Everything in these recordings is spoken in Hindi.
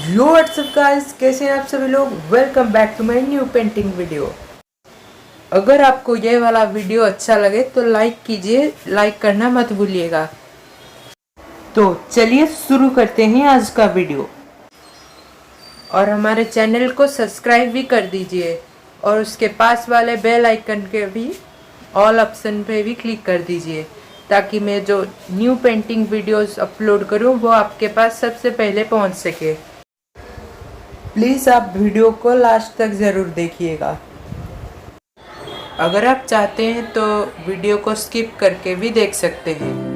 यो व्हाट्सअप गाइस, कैसे हैं आप सभी लोग। Welcome back to my new painting video. अगर आपको ये वाला वीडियो अच्छा लगे तो लाइक कीजिए, लाइक करना मत भूलिएगा। तो चलिए शुरू करते हैं आज का वीडियो। और हमारे चैनल को सब्सक्राइब भी कर दीजिए और उसके पास वाले बेल आइकन के भी ऑल ऑप्शन पे भी क्लिक कर दीजिए, ताकि मैं जो न्यू पेंटिंग वीडियोस अपलोड करूं वो आपके पास सबसे पहले पहुंच सके। प्लीज़ आप वीडियो को लास्ट तक ज़रूर देखिएगा। अगर आप चाहते हैं तो वीडियो को स्किप करके भी देख सकते हैं।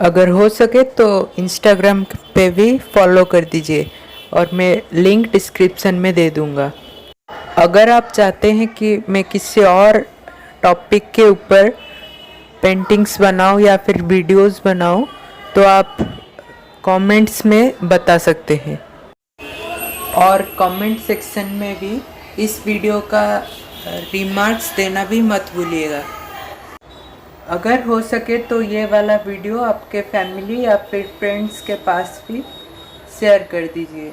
अगर हो सके तो इंस्टाग्राम पे भी फॉलो कर दीजिए और मैं लिंक डिस्क्रिप्शन में दे दूँगा। अगर आप चाहते हैं कि मैं किसी और टॉपिक के ऊपर पेंटिंग्स बनाऊं या फिर वीडियोस बनाऊं तो आप कमेंट्स में बता सकते हैं। और कमेंट सेक्शन में भी इस वीडियो का रिमार्क्स देना भी मत भूलिएगा। अगर हो सके तो ये वाला वीडियो आपके फैमिली या फिर फ्रेंड्स के पास भी शेयर कर दीजिए।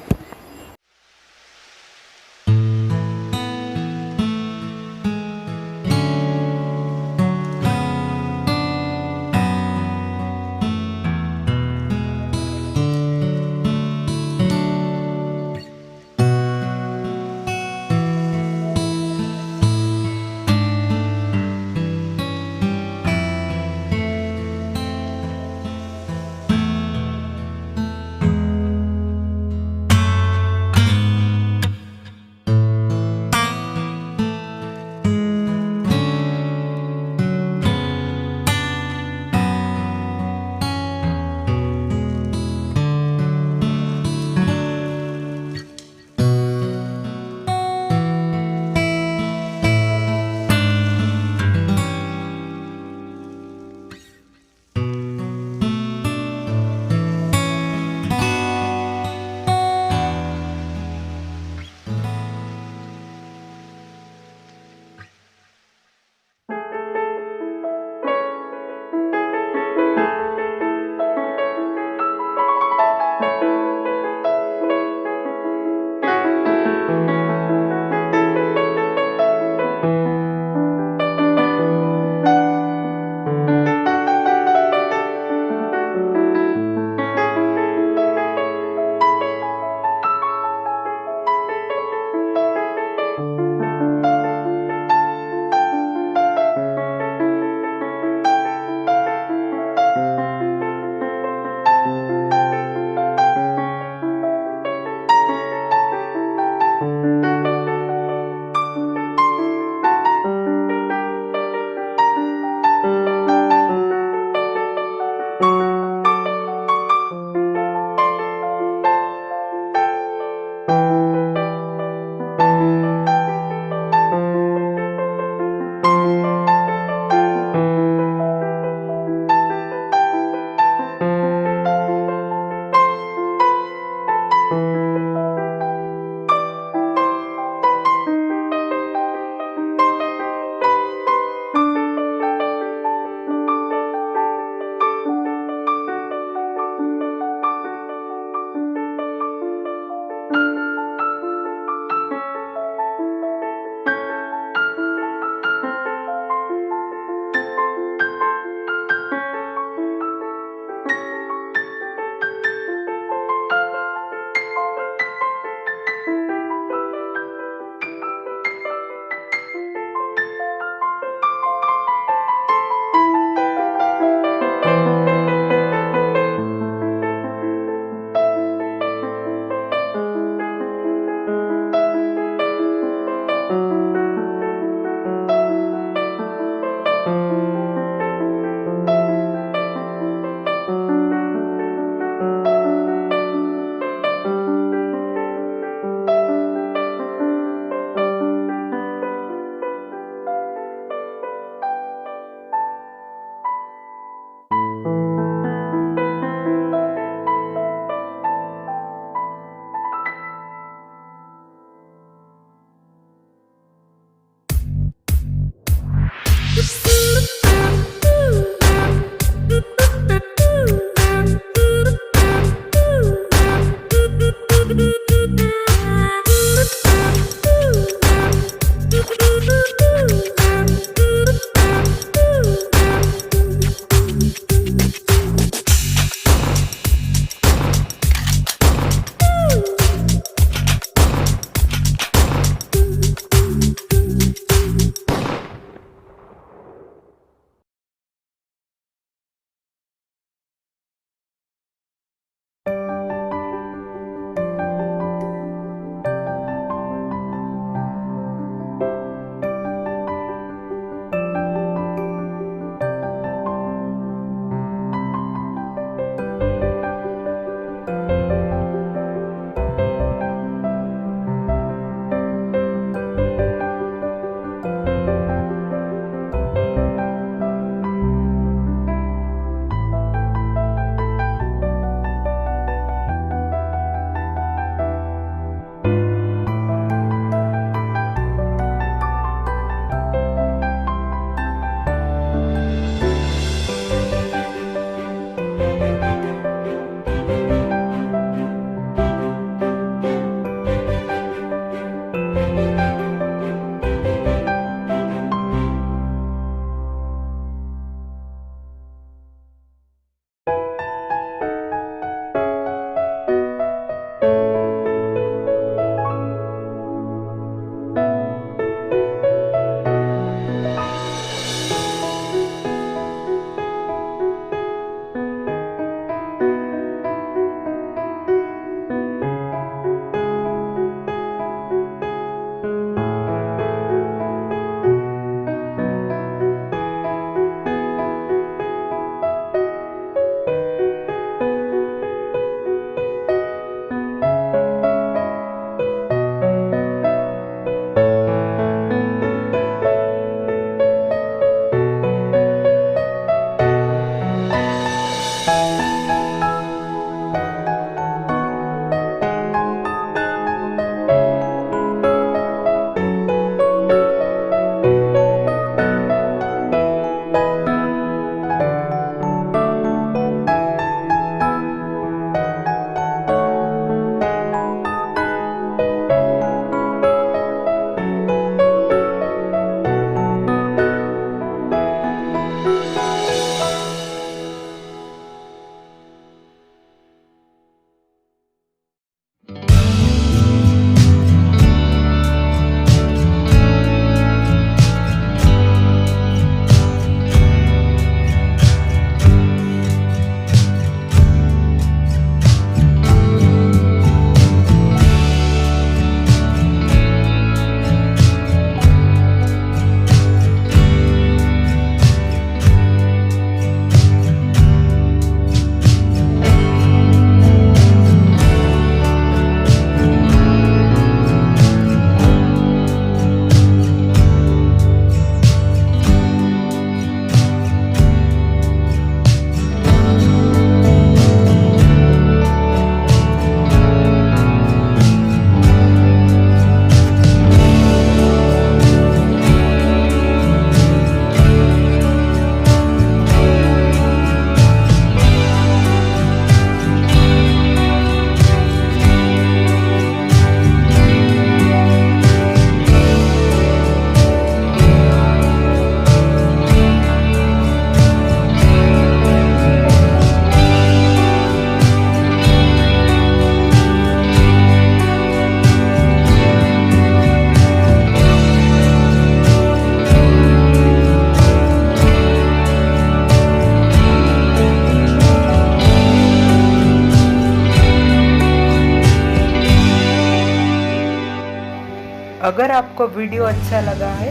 अगर आपको वीडियो अच्छा लगा है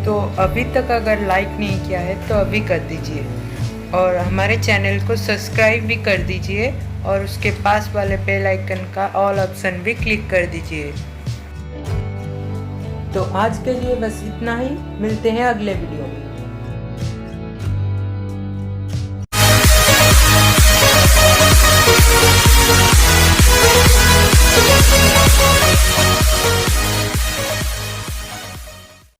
तो अभी तक अगर लाइक नहीं किया है तो अभी कर दीजिए और हमारे चैनल को सब्सक्राइब भी कर दीजिए और उसके पास वाले बेल आइकन का ऑल ऑप्शन भी क्लिक कर दीजिए। तो आज के लिए बस इतना ही, मिलते हैं अगले वीडियो में।